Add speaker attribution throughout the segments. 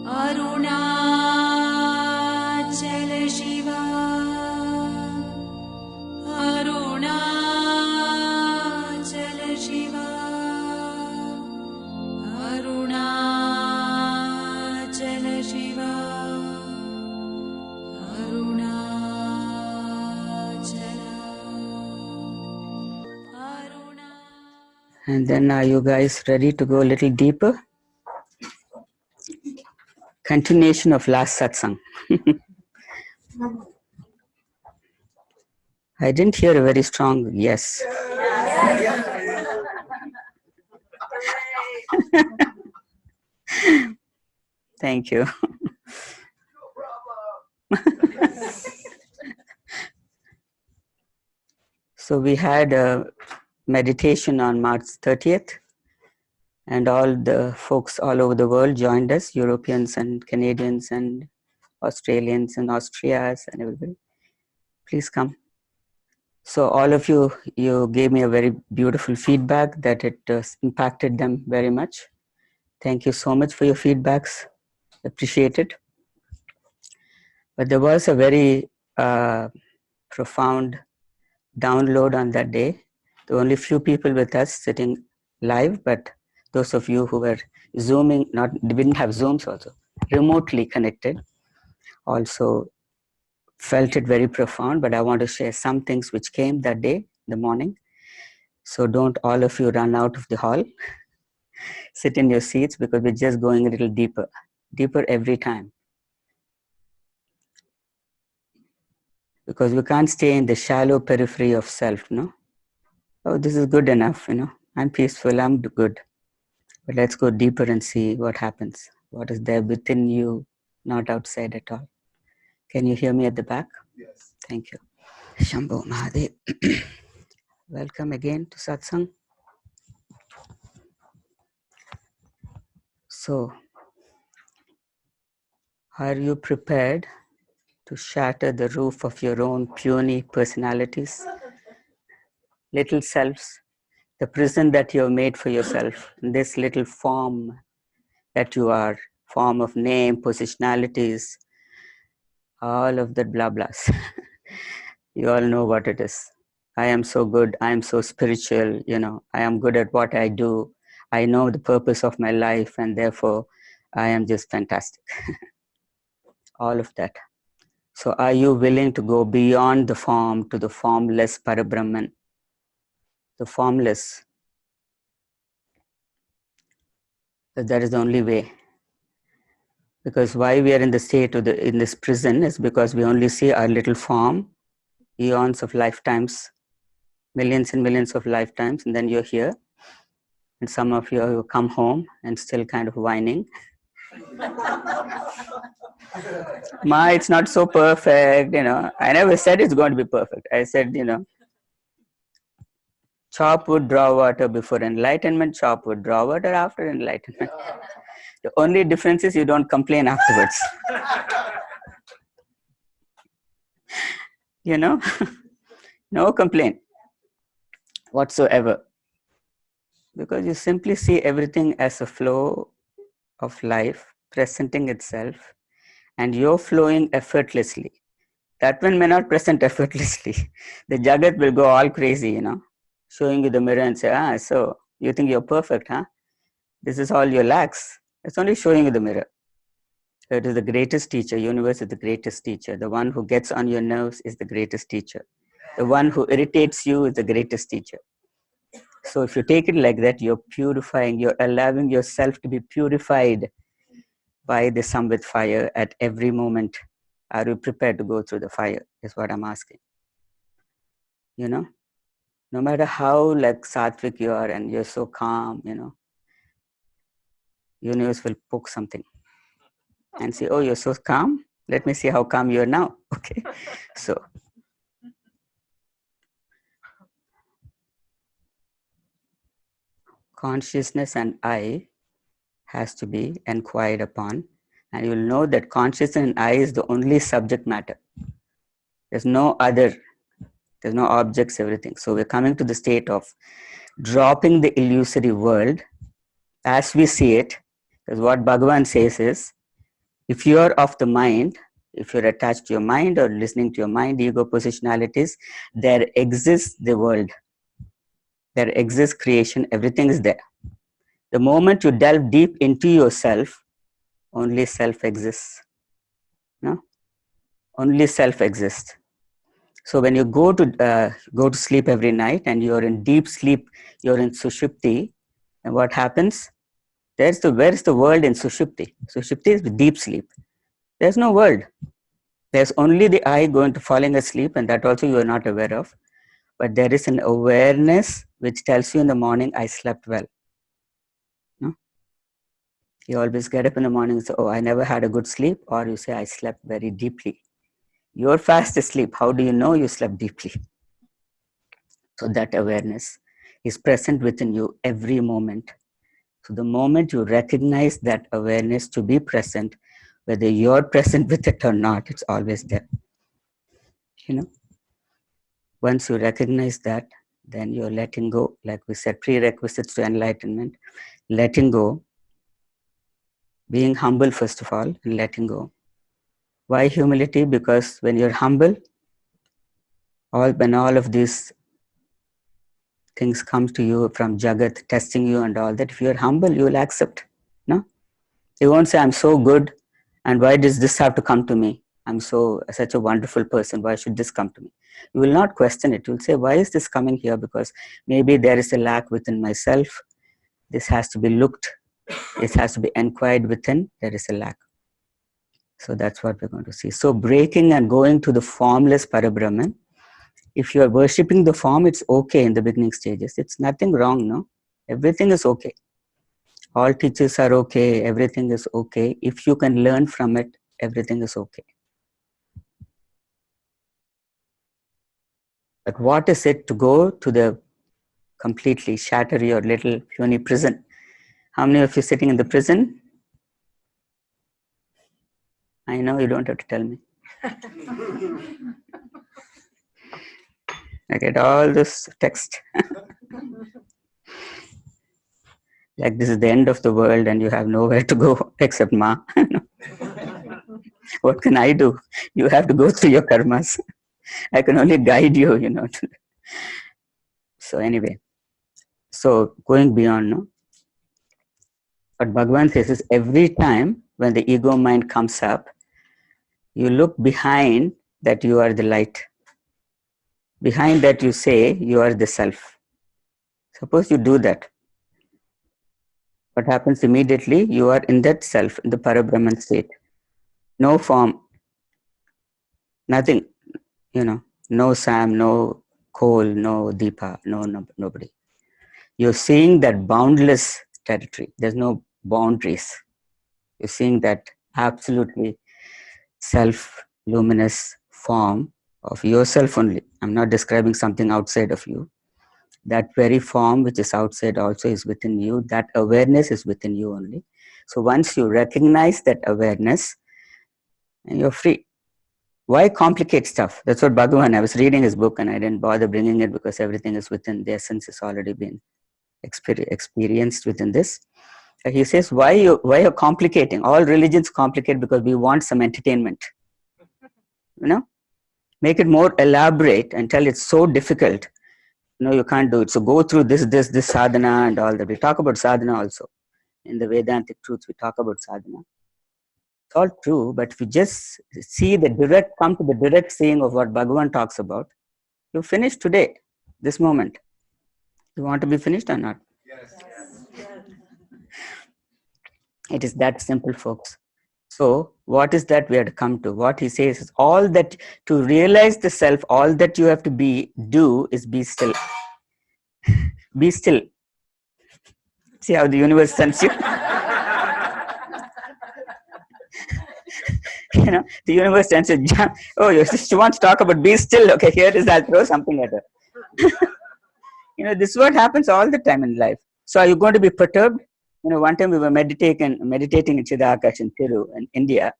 Speaker 1: Arunachala Shiva, Arunachala Shiva, Arunachala Shiva, Arunachala, Aruna.
Speaker 2: And then are you guys ready to go a little deeper? Continuation of last satsang. I didn't hear a very strong yes. Thank you. So we had a meditation on March 30th, and all the folks all over the world joined us, Europeans and Canadians and Australians and Austrias and everybody. Please come. So all of you gave me a very beautiful feedback that it impacted them very much. Thank you so much for your feedbacks. Appreciate it. But there was a very profound download on that day. There were only few people with us sitting live, but those of you who were Zooming, didn't have Zooms also, remotely connected, also felt it very profound. But I want to share some things which came that day, the morning. So don't all of you run out of the hall. Sit in your seats, because we're just going a little deeper every time. Because we can't stay in the shallow periphery of self, no? Oh, this is good enough, I'm peaceful, I'm good. But let's go deeper and see what happens. What is there within you, not outside at all. Can you hear me at the back?
Speaker 3: Yes.
Speaker 2: Thank you. Shambho Mahadev. Welcome again to Satsang. So, are you prepared to shatter the roof of your own puny personalities? Little selves, the prison that you have made for yourself, this little form that you are, form of name, positionalities, all of that blah blahs. You all know what it is. I am so good, I am so spiritual, I am good at what I do. I know the purpose of my life, and therefore I am just fantastic. All of that. So are you willing to go beyond the form to the formless Parabrahman? The formless. That is the only way. Because why we are in the state of in this prison is because we only see our little form, eons of lifetimes, millions and millions of lifetimes, and then you're here. And some of you have come home and still kind of whining. Ma, it's not so perfect, I never said it's going to be perfect. I said, chop wood, draw water before enlightenment, chop wood, draw water after enlightenment. The only difference is you don't complain afterwards. No complaint whatsoever. Because you simply see everything as a flow of life presenting itself, and you're flowing effortlessly. That one may not present effortlessly. The Jagat will go all crazy, showing you the mirror and say, so you think you're perfect, huh? This is all your lacks. It's only showing you the mirror. So it is the greatest teacher. Universe is the greatest teacher. The one who gets on your nerves is the greatest teacher. The one who irritates you is the greatest teacher. So if you take it like that, you're purifying, you're allowing yourself to be purified by the Samvit fire at every moment. Are you prepared to go through the fire, is what I'm asking. No matter how like sattvic you are and you're so calm, universe will poke something and say, oh, you're so calm? Let me see how calm you are now. Okay. So consciousness and I has to be inquired upon, and you'll know that consciousness and I is the only subject matter. There's no other, there's no objects, everything. So we're coming to the state of dropping the illusory world as we see it, because what Bhagavan says is, If you are of the mind, if you're attached to your mind or listening to your mind, ego positionalities, there exists the world. There exists creation. Everything is there. The moment you delve deep into yourself, only self exists. No? Only self exists. So when you go to sleep every night and you're in deep sleep, you're in sushupti, and what happens? Where is the world in sushupti? Sushupti is deep sleep. There's no world. There's only the eye going to falling asleep, and that also you are not aware of. But there is an awareness which tells you in the morning, I slept well. No? You always get up in the morning and say, oh, I never had a good sleep, or you say, I slept very deeply. You're fast asleep. How do you know you slept deeply? So that awareness is present within you every moment. So the moment you recognize that awareness to be present, whether you're present with it or not, it's always there. You know, once you recognize that, then you're letting go. Like we said, prerequisites to enlightenment, letting go, being humble first of all, and letting go. Why humility? Because when you're humble, when all of these things come to you from Jagat, testing you and all that, if you're humble, you will accept. No? You won't say, I'm so good, and why does this have to come to me? I'm such a wonderful person. Why should this come to me? You will not question it. You will say, why is this coming here? Because maybe there is a lack within myself. This has to be looked. It has to be inquired within. There is a lack. So that's what we're going to see. So breaking and going to the formless Parabrahman. If you are worshipping the form, it's okay in the beginning stages. It's nothing wrong, no? Everything is okay. All teachers are okay. Everything is okay. If you can learn from it, everything is okay. But what is it to go to the completely shatter your little puny prison? How many of you sitting in the prison? I know you don't have to tell me. I get all this text. Like this is the end of the world and you have nowhere to go except Ma. What can I do? You have to go through your karmas. I can only guide you, you know. So anyway, so going beyond, no? What Bhagavan says is every time when the ego mind comes up, you look behind that you are the light. Behind that you say you are the self. Suppose you do that. What happens immediately? You are in that self, in the Parabrahman state. No form, nothing, you know, no Sam, no coal, no Deepa, nobody. You're seeing that boundless territory. There's no boundaries. You're seeing that absolutely self-luminous form of yourself only. I'm not describing something outside of you. That very form which is outside also is within you. That awareness is within you only. So once you recognize that awareness, you're free. Why complicate stuff? That's what Bhagavan, I was reading his book and I didn't bother bringing it because everything is within, the essence has already been experienced within this. He says, why you're complicating? All religions complicate because we want some entertainment. You know, make it more elaborate until it's so difficult. No, you can't do it. So go through this sadhana and all that. We talk about sadhana also. In the Vedantic truths, we talk about sadhana. It's all true, but if you just come to the direct seeing of what Bhagavan talks about, you finish today, this moment. You want to be finished or not?
Speaker 3: Yes.
Speaker 2: It is that simple, folks. So what is that we have to come to? What he says is all that to realize the self, all that you have to do is be still. Be still. See how the universe sends you? You know, the universe sends you, oh, she wants to talk about be still. Okay, here is, I'll throw something at her. You know, this is what happens all the time in life. So are you going to be perturbed? You know, one time we were meditating in Chidakash in Thiru in India.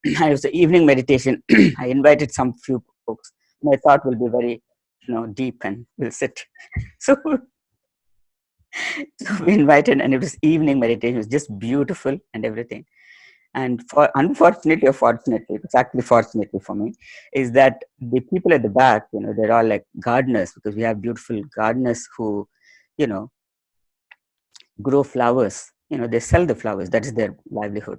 Speaker 2: It was the evening meditation. I invited some few folks. My thought will be very, you know, deep and we'll sit. So we invited and it was evening meditation. It was just beautiful and everything. And for unfortunately or fortunately, it's actually fortunately for me, is that the people at the back, they're all like gardeners, because we have beautiful gardeners who, you know, grow flowers. They sell the flowers. That is their livelihood.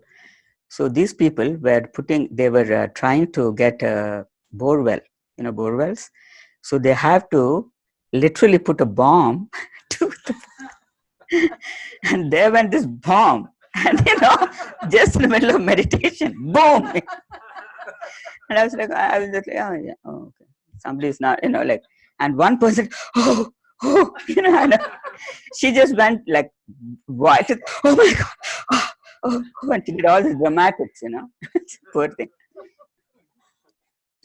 Speaker 2: So these people were they were trying to get a bore well, bore wells. So they have to literally put a bomb to and there went this bomb, and just in the middle of meditation, boom. And I was like, oh yeah, oh, okay. Somebody's not, like, and one person, oh, and she just went like white. Oh my god, and she did all these dramatics, poor thing.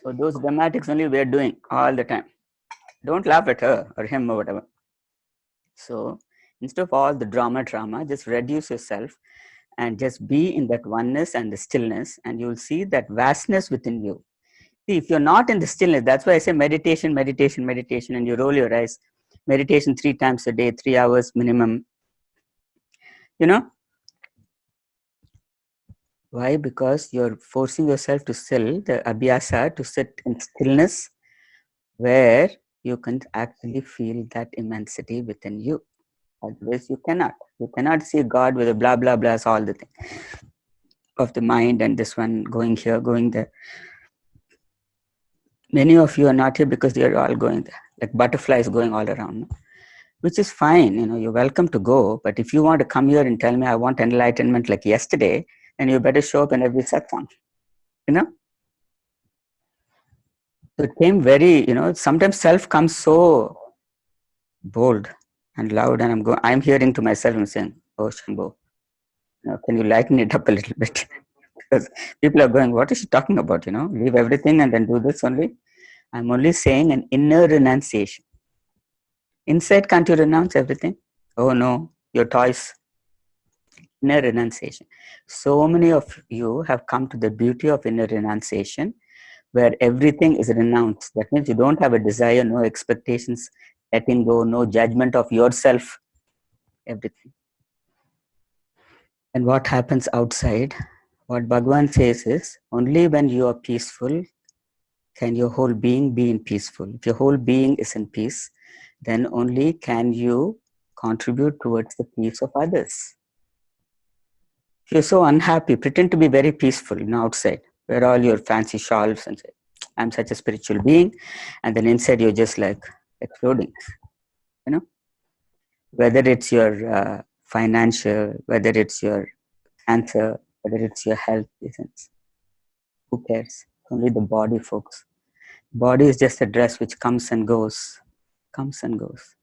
Speaker 2: So those dramatics only we're doing all the time. Don't laugh at her or him or whatever. So instead of all the drama, just reduce yourself and just be in that oneness and the stillness, and you'll see that vastness within you. See, if you're not in the stillness, that's why I say meditation, meditation, meditation, and you roll your eyes. Meditation 3 times a day, 3 hours minimum. Why? Because you're forcing yourself to still, the abhyasa, to sit in stillness where you can actually feel that immensity within you. Otherwise, you cannot. You cannot see God with a blah, blah, blah, all the thing of the mind and this one going here, going there. Many of you are not here because you're all going there, like butterflies going all around, which is fine. You're welcome to go. But if you want to come here and tell me I want enlightenment like yesterday, then you better show up in every satsang. So it came very, sometimes self comes so bold and loud, and I'm hearing to myself and saying, oh Shambho, can you lighten it up a little bit? Because people are going, what is she talking about? Leave everything and then do this only. I'm only saying an inner renunciation. Inside, can't you renounce everything? Oh no, your toys. Inner renunciation. So many of you have come to the beauty of inner renunciation, where everything is renounced. That means you don't have a desire, no expectations, letting go, no judgment of yourself, everything. And what happens outside, what Bhagavan says is, only when you are peaceful can your whole being be in peaceful. If your whole being is in peace, then only can you contribute towards the peace of others. If you're so unhappy, pretend to be very peaceful, outside. Wear all your fancy shawls and say, I'm such a spiritual being. And then inside you're just like exploding, Whether it's your financial, whether it's your cancer, whether it's your health reasons. Who cares? Only the body, folks. Body is just a dress which comes and goes. Comes and goes.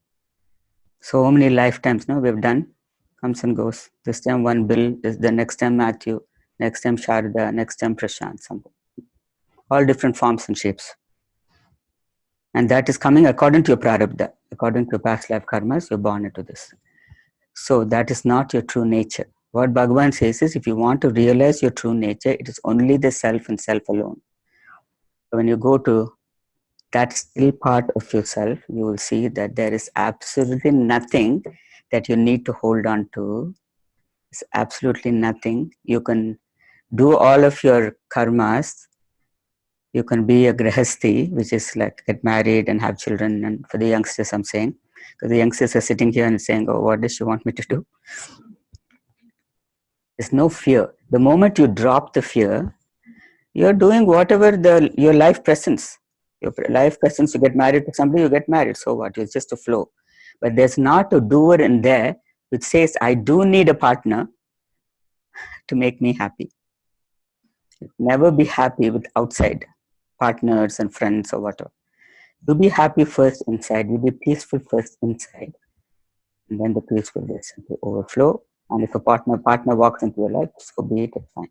Speaker 2: So many lifetimes we've done, comes and goes. This time one Bill, the next time Matthew, next time Sharada, next time Prashant, something. All different forms and shapes. And that is coming according to your prarabdha, according to your past life karmas, you're born into this. So that is not your true nature. What Bhagavan says is, if you want to realize your true nature, it is only the self and self alone. So when you go to that still part of yourself, you will see that there is absolutely nothing that you need to hold on to. It's absolutely nothing. You can do all of your karmas. You can be a grihasti, which is like get married and have children. And for the youngsters, I'm saying, because the youngsters are sitting here and saying, oh, what does she want me to do? There's no fear. The moment you drop the fear, you're doing whatever your life presents. Your life presents, you get married to somebody, you get married. So what? It's just a flow. But there's not a doer in there which says, I do need a partner to make me happy. Never be happy with outside partners and friends or whatever. You be happy first inside. You be peaceful first inside. And then the peace will simply overflow. And if a partner walks into your life, so be it, it's fine.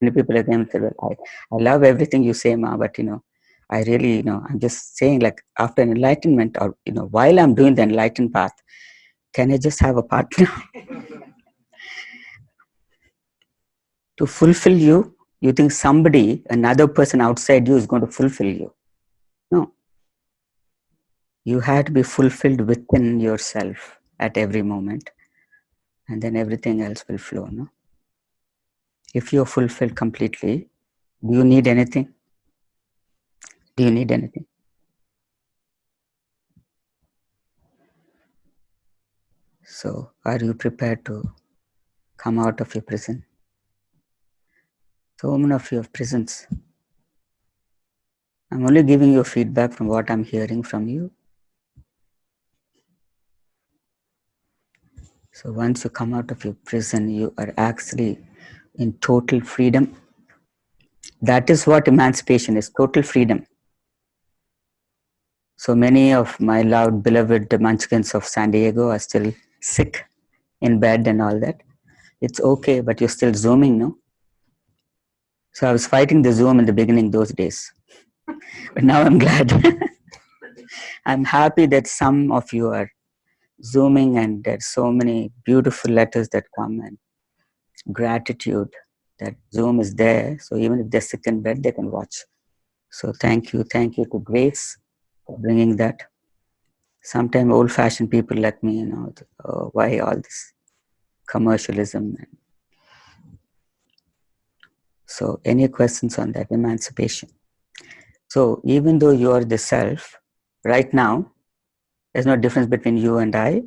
Speaker 2: Many people again say, well, I love everything you say, Ma, but I really, I'm just saying, like, after enlightenment, or while I'm doing the enlightened path, can I just have a partner to fulfill you? You think somebody, another person outside you is going to fulfill you? No. You had to be fulfilled within yourself at every moment, and then everything else will flow. No. If you're fulfilled completely, do you need anything? Do you need anything? So, are you prepared to come out of your prison? So many of you have prisons. I'm only giving you feedback from what I'm hearing from you. So once you come out of your prison, you are actually in total freedom. That is what emancipation is, total freedom. So many of my loud beloved munchkins of San Diego are still sick in bed and all that. It's okay, but you're still zooming, no? So I was fighting the Zoom in the beginning those days. But now I'm glad. I'm happy that some of you are zooming, and there's so many beautiful letters that come, and gratitude that Zoom is there. So even if they're sick in bed, they can watch. So thank you to Grace for bringing that. Sometimes old-fashioned people like me, why all this commercialism? So any questions on that emancipation? So even though you are the self, right now, there's no difference between you and I.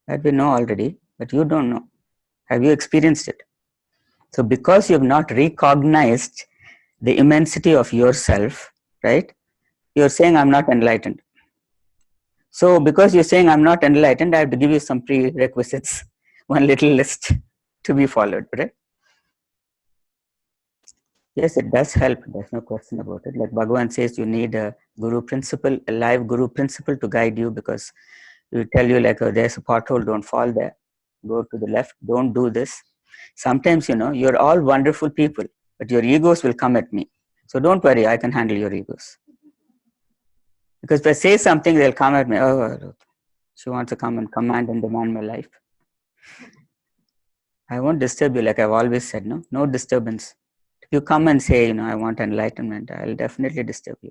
Speaker 2: That we know already, but you don't know. Have you experienced it? So because you have not recognized the immensity of yourself, right? You're saying I'm not enlightened. So because you're saying I'm not enlightened, I have to give you some prerequisites, one little list to be followed, right? Yes, it does help. There's no question about it. Like Bhagavan says, you need a guru principle, a live guru principle to guide you, because he will tell you like, oh, there's a pothole, don't fall there. Go to the left, don't do this. Sometimes, you're all wonderful people, but your egos will come at me. So don't worry, I can handle your egos. Because if I say something, they'll come at me. Oh, she wants to come and command and demand my life. I won't disturb you, like I've always said, no disturbance. If you come and say, I want enlightenment, I'll definitely disturb you.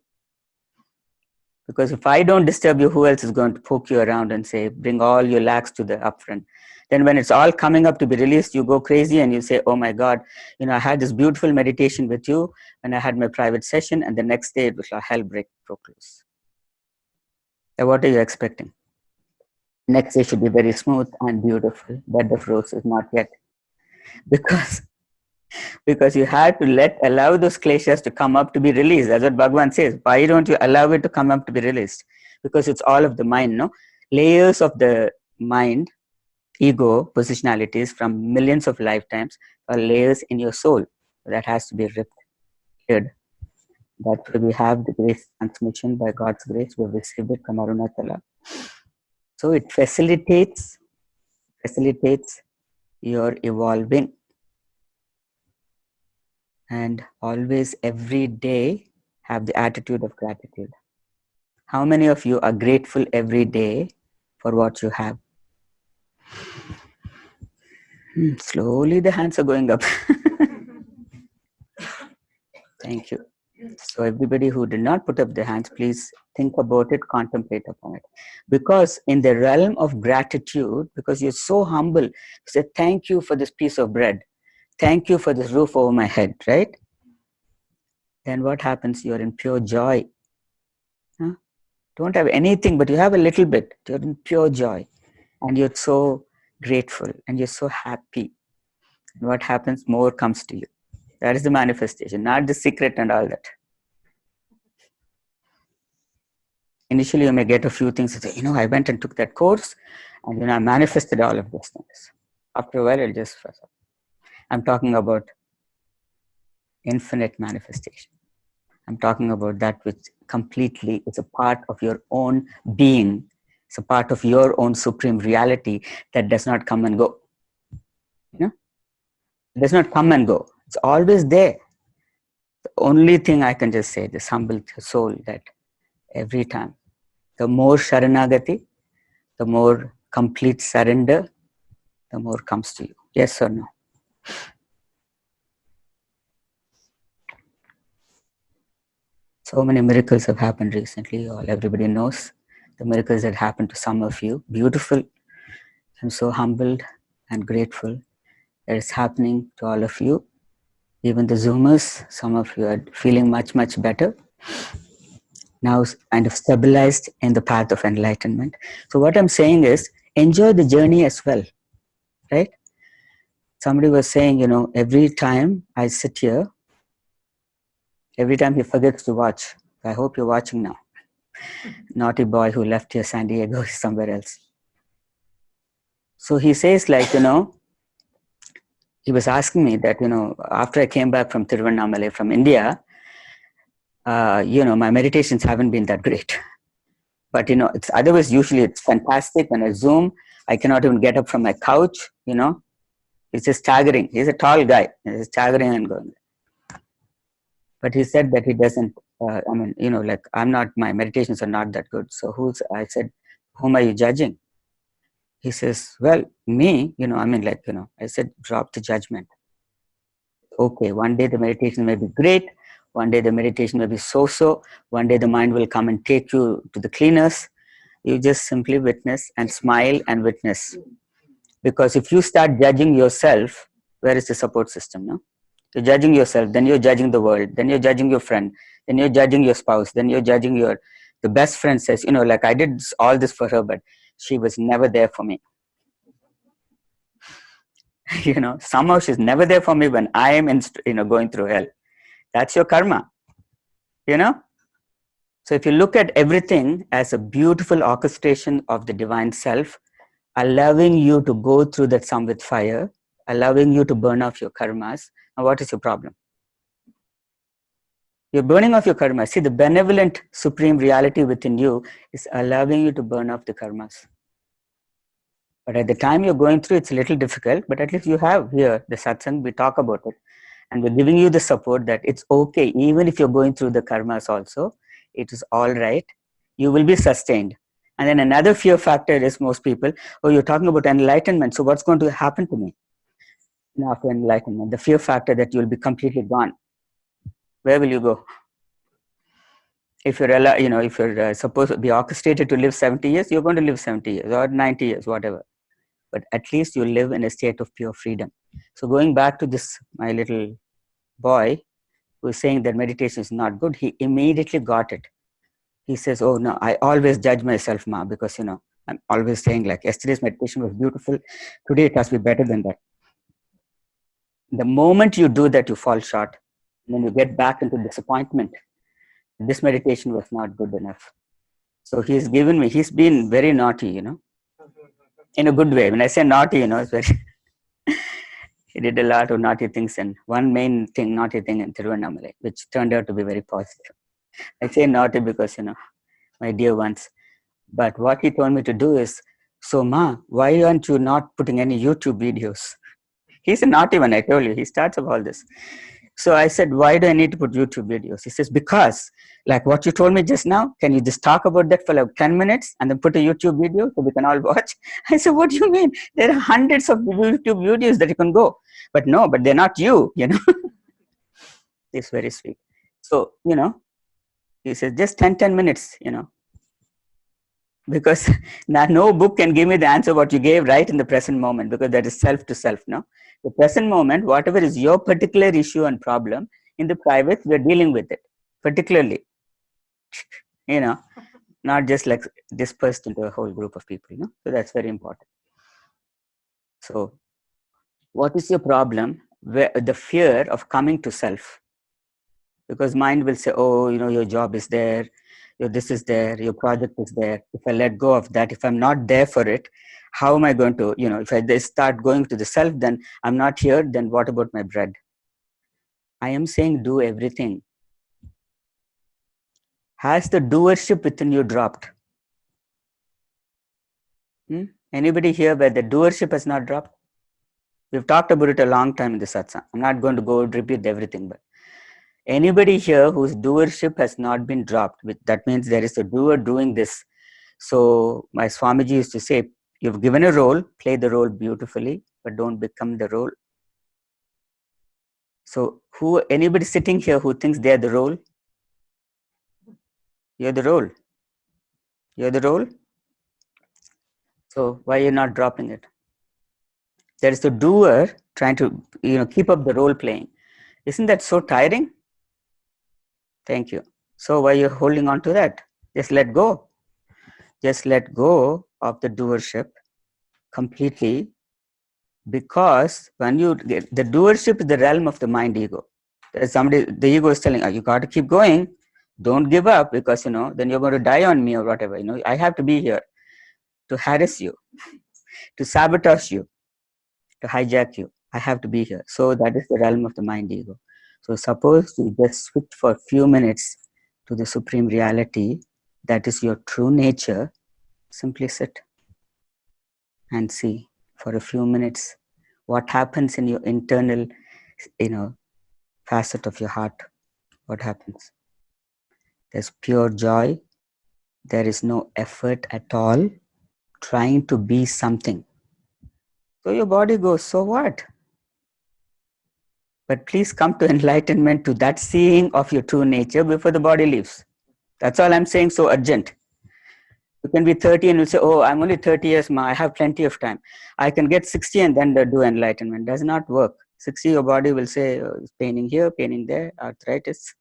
Speaker 2: Because if I don't disturb you, who else is going to poke you around and say, bring all your lacks to the upfront? Then when it's all coming up to be released, you go crazy and you say, oh my God, I had this beautiful meditation with you when I had my private session, and the next day it was a hell broke loose. Now what are you expecting? Next day should be very smooth and beautiful. Bed of roses, not yet. Because you had to allow those kleshas to come up to be released. That's what Bhagavan says. Why don't you allow it to come up to be released? Because it's all of the mind, no? Layers of the mind, ego, positionalities from millions of lifetimes are layers in your soul. That has to be ripped, cleared. That's why we have the grace transmission by God's grace. We've received it from Arunachala. So it facilitates your evolving. And always, every day, have the attitude of gratitude. How many of you are grateful every day for what you have? Slowly the hands are going up. Thank you. So everybody who did not put up their hands, please think about it, contemplate upon it. Because in the realm of gratitude, because you're so humble, you say, thank you for this piece of bread. Thank you for this roof over my head, right? Then what happens? You're in pure joy. Huh? Don't have anything, but you have a little bit. You're in pure joy. And you're so grateful and you're so happy. And what happens? More comes to you. That is the manifestation, not the secret and all that. Initially, you may get a few things and say, I went and took that course and I manifested all of those things. After a while, it'll just fuzz up. I'm talking about infinite manifestation. I'm talking about that which completely is a part of your own being. It's a part of your own supreme reality that does not come and go. It does not come and go. It's always there. The only thing I can just say, this humble soul, that every time, the more Sharanagati, the more complete surrender, the more comes to you. Yes or no? So many miracles have happened recently. Everybody knows the miracles that happened to some of you. Beautiful. I'm so humbled and grateful that it's happening to all of you. Even the Zoomers, some of you are feeling much, much better. Now kind of stabilized in the path of enlightenment. So what I'm saying is, enjoy the journey as well, right? Somebody was saying, every time I sit here, every time he forgets to watch. I hope you're watching now. Naughty boy who left here, San Diego, is somewhere else. So he says, like, he was asking me that, after I came back from Tiruvannamalai, from India, my meditations haven't been that great. But, it's otherwise, usually it's fantastic. When I Zoom, I cannot even get up from my couch, It's just staggering. He's a tall guy. He's staggering and going. But he said that he doesn't, like, my meditations are not that good. So I said, whom are you judging? He says, well, me, I said, drop the judgment. Okay, one day the meditation may be great. One day the meditation may be so-so. One day the mind will come and take you to the cleaners. You just simply witness and smile and witness. Because if you start judging yourself, where is the support system? No? You're judging yourself, then you're judging the world, then you're judging your friend, then you're judging your spouse, then you're judging the best friend says, like I did all this for her, but she was never there for me. Somehow she's never there for me when I am going through hell. That's your karma. So if you look at everything as a beautiful orchestration of the divine self, allowing you to go through that samvit fire, allowing you to burn off your karmas, now what is your problem? You're burning off your karma. See, the benevolent supreme reality within you is allowing you to burn off the karmas. But at the time you're going through, it's a little difficult, but at least you have here the satsang, we talk about it. And we're giving you the support that it's okay, even if you're going through the karmas also, it is all right. You will be sustained. And then another fear factor is most people, oh, you're talking about enlightenment. So what's going to happen to me after enlightenment? The fear factor that you'll be completely gone. Where will you go? If you're supposed to be orchestrated to live 70 years, you're going to live 70 years or 90 years, whatever. But at least you live in a state of pure freedom. So going back to this, my little boy who is saying that meditation is not good, he immediately got it. He says, oh no, I always judge myself, Ma, because I'm always saying like yesterday's meditation was beautiful. Today it has to be better than that. The moment you do that, you fall short. And then you get back into disappointment. This meditation was not good enough. So he's been very naughty, in a good way. When I say naughty, it's very, he did a lot of naughty things. And one main thing, naughty thing in Tiruvannamalai, which turned out to be very positive. I say naughty because, my dear ones. But what he told me to do is, so Ma, why aren't you not putting any YouTube videos? He's a naughty one, I told you. He starts up all this. So I said, why do I need to put YouTube videos? He says, because like what you told me just now, can you just talk about that for like 10 minutes and then put a YouTube video so we can all watch? I said, what do you mean? There are hundreds of YouTube videos that you can go. But no, but they're not you, It's very sweet. So, he says, just 10 minutes, because now no book can give me the answer what you gave right in the present moment, because that is self to self. No, the present moment, whatever is your particular issue and problem in the private, we're dealing with it particularly, not just like dispersed into a whole group of people. So that's very important. So what is your problem? Where the fear of coming to self, because mind will say, oh, your job is there, this is there, your project is there. If I let go of that, if I'm not there for it, how am I going to, if I start going to the self, then I'm not here, then what about my bread? I am saying do everything. Has the doership within you dropped? Anybody here where the doership has not dropped? We've talked about it a long time in the satsang. I'm not going to go repeat everything, but anybody here whose doership has not been dropped, that means there is a doer doing this. So my Swamiji used to say, you've given a role, play the role beautifully, but don't become the role. So anybody sitting here who thinks they're the role? You're the role. You're the role. So why are you not dropping it? There is the doer trying to keep up the role playing. Isn't that so tiring? Thank you. So why are you holding on to that? Just let go. Just let go of the doership completely, because when you get the doership is the realm of the mind ego. Somebody, the ego is telling, oh, you got to keep going. Don't give up, because then you're going to die on me or whatever. I have to be here to harass you, to sabotage you, to hijack you. I have to be here. So that is the realm of the mind ego. So suppose you just switch for a few minutes to the supreme reality, that is your true nature. Simply sit and see for a few minutes what happens in your internal, facet of your heart. What happens? There's pure joy. There is no effort at all trying to be something. So your body goes, so what? But please come to enlightenment, to that seeing of your true nature before the body leaves. That's all I'm saying, so urgent. You can be 30 and you'll say, oh, I'm only 30 years, ma, I have plenty of time. I can get 60 and then do enlightenment. Does not work. 60, your body will say, oh, it's paining here, paining there, arthritis.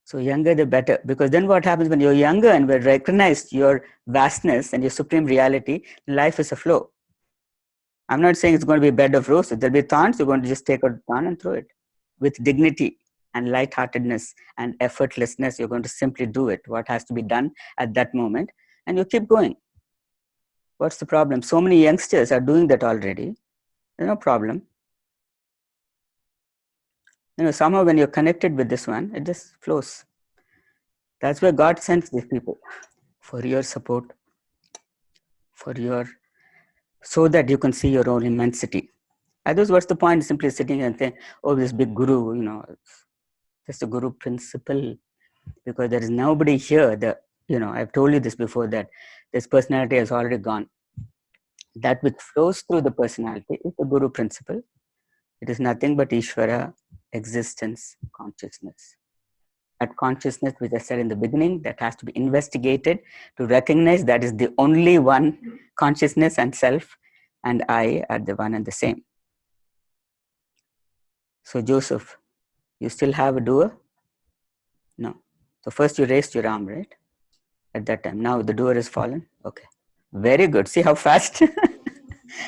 Speaker 2: So younger the better, because then what happens when you're younger and we recognize your vastness and your supreme reality, life is a flow. I'm not saying it's going to be a bed of roses. There'll be thorns, you're going to just take out the thorn and throw it. With dignity and lightheartedness and effortlessness, you're going to simply do it, what has to be done at that moment, and you keep going. What's the problem? So many youngsters are doing that already. There's no problem. Somehow when you're connected with this one, it just flows. That's where God sends these people, for your support, so that you can see your own immensity. Otherwise, what's the point? Simply sitting and saying, oh, this big guru, it's just a guru principle, because there is nobody here. I've told you this before, that this personality has already gone. That which flows through the personality is the guru principle. It is nothing but Ishvara, existence, consciousness. That consciousness, which I said in the beginning, that has to be investigated to recognize that is the only one. Consciousness and self and I are the one and the same. So Joseph, you still have a doer? No. So first you raised your arm, right? At that time. Now the doer is fallen? Okay. Very good. See how fast?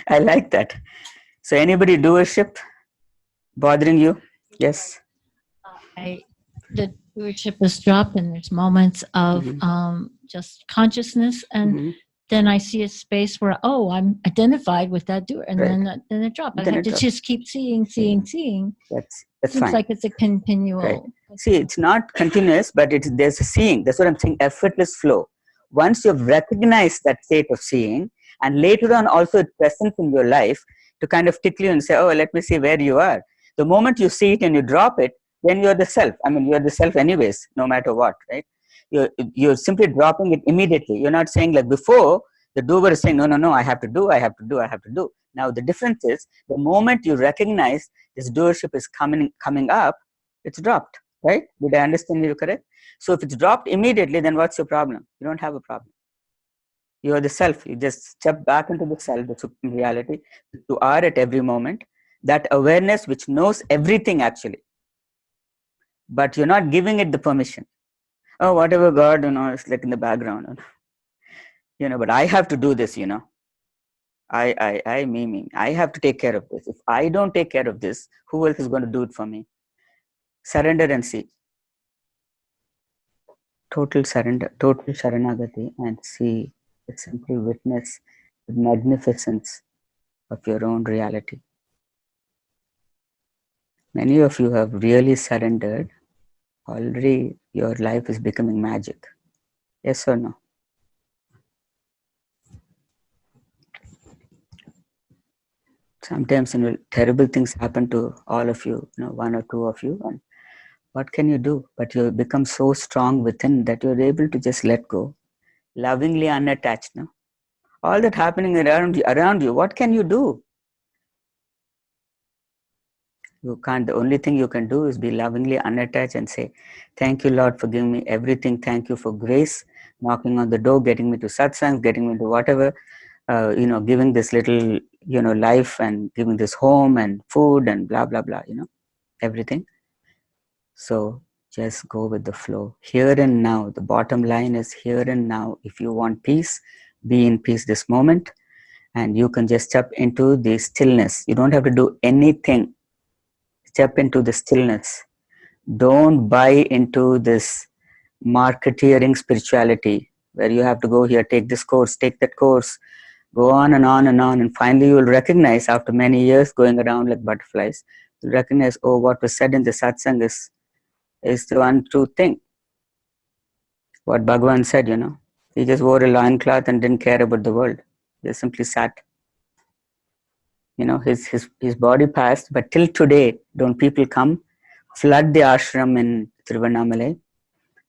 Speaker 2: I like that. So anybody doership bothering you? Yes.
Speaker 3: The doership is dropped, and there's moments of just consciousness, and then I see a space where, oh, I'm identified with that doer, and
Speaker 2: Right.
Speaker 3: then it drops. I
Speaker 2: Then
Speaker 3: have
Speaker 2: it
Speaker 3: to
Speaker 2: drops.
Speaker 3: just keep seeing.
Speaker 2: That's
Speaker 3: Seems
Speaker 2: fine.
Speaker 3: like it's a continual.
Speaker 2: Right. See, it's not continuous, but there's a seeing. That's what I'm saying, effortless flow. Once you've recognized that state of seeing, and later on also it presents in your life to kind of tickle you and say, oh, let me see where you are. The moment you see it and you drop it, then you're the self. I mean, you're the self anyways, no matter what, right? You're simply dropping it immediately. You're not saying like before, the doer is saying, no, I have to do. Now the difference is, the moment you recognize this doership is coming up, it's dropped, right? Did I understand you correct? So if it's dropped immediately, then what's your problem? You don't have a problem. You are the self. You just step back into the self, the supreme reality. You are at every moment. That awareness which knows everything actually. But you're not giving it the permission. Oh, whatever God, it's like in the background. But I have to do this, me. I have to take care of this. If I don't take care of this, who else is going to do it for me? Surrender and see. Total surrender, total Sharanagati, and see, simply witness the magnificence of your own reality. Many of you have really surrendered. Already your life is becoming magic. Yes or no? Sometimes terrible things happen to all of you, one or two of you, and what can you do? But you become so strong within that you're able to just let go, lovingly unattached. No? All that happening around you, what can you do? You can't. The only thing you can do is be lovingly unattached and say, thank you, Lord, for giving me everything. Thank you for grace, knocking on the door, getting me to Satsangs, getting me to whatever. giving this little, life and giving this home and food and blah, blah, blah, everything. So just go with the flow. Here and now, the bottom line is here and now. If you want peace, be in peace this moment, and you can just step into the stillness. You don't have to do anything. Step into the stillness. Don't buy into this marketeering spirituality where you have to go here, take this course, take that course, go on and on and on, and finally you will recognize after many years going around like butterflies, you'll recognize, oh, what was said in the satsang is the one true thing. What Bhagavan said, he just wore a loincloth and didn't care about the world. He just simply sat. His body passed, but till today, don't people come, flood the ashram in Tiruvannamalai